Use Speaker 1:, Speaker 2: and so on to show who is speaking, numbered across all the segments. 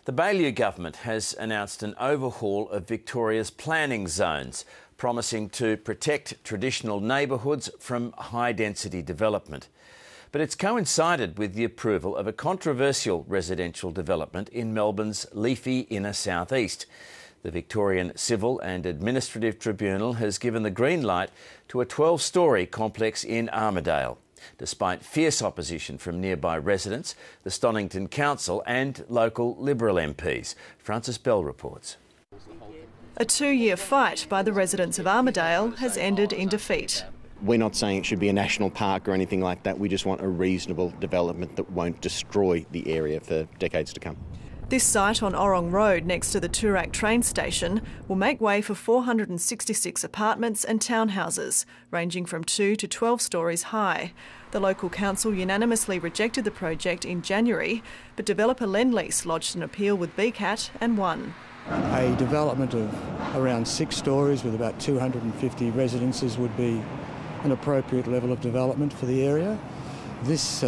Speaker 1: The Baillieu government has announced an overhaul of Victoria's planning zones, promising to protect traditional neighbourhoods from high-density development. But it's coincided with the approval of a controversial residential development in Melbourne's leafy inner southeast. The Victorian Civil and Administrative Tribunal has given the green light to a 12-storey complex in Armadale, despite fierce opposition from nearby residents, the Stonnington Council and local Liberal MPs. Frances Bell reports.
Speaker 2: A 2-year fight by the residents of Armadale has ended in defeat.
Speaker 3: We're not saying it should be a national park or anything like that. We just want a reasonable development that won't destroy the area for decades to come.
Speaker 2: This site on Orrong Road next to the Toorak train station will make way for 466 apartments and townhouses, ranging from 2 to 12 storeys high. The local council unanimously rejected the project in January, but developer Lendlease lodged an appeal with BCAT and won.
Speaker 4: A development of around 6 storeys with about 250 residences would be an appropriate level of development for the area. This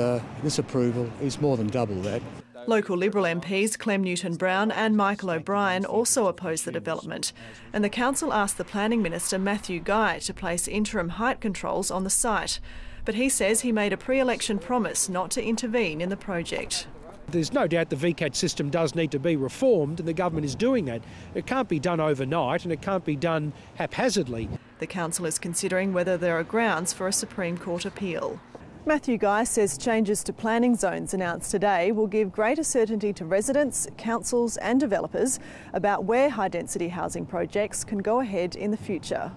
Speaker 4: approval is more than double that.
Speaker 2: Local Liberal MPs Clem Newton-Brown and Michael O'Brien also oppose the development, and the council asked the Planning Minister Matthew Guy to place interim height controls on the site. But he says he made a pre-election promise not to intervene in the project.
Speaker 5: There's no doubt the VCAT system does need to be reformed, and the government is doing that. It can't be done overnight and it can't be done haphazardly.
Speaker 2: The council is considering whether there are grounds for a Supreme Court appeal. Matthew Guy says changes to planning zones announced today will give greater certainty to residents, councils and developers about where high-density housing projects can go ahead in the future.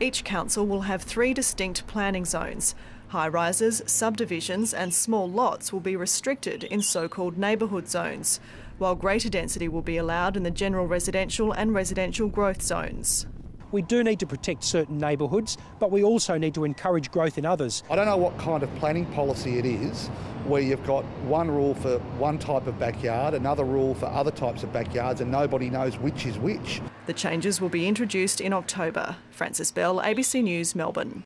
Speaker 2: Each council will have 3 distinct planning zones. High-rises, subdivisions and small lots will be restricted in so-called neighbourhood zones, while greater density will be allowed in the general residential and residential growth zones.
Speaker 5: We do need to protect certain neighbourhoods, but we also need to encourage growth in others.
Speaker 6: I don't know what kind of planning policy it is, where you've got one rule for one type of backyard, another rule for other types of backyards, and nobody knows which is which.
Speaker 2: The changes will be introduced in October. Frances Bell, ABC News, Melbourne.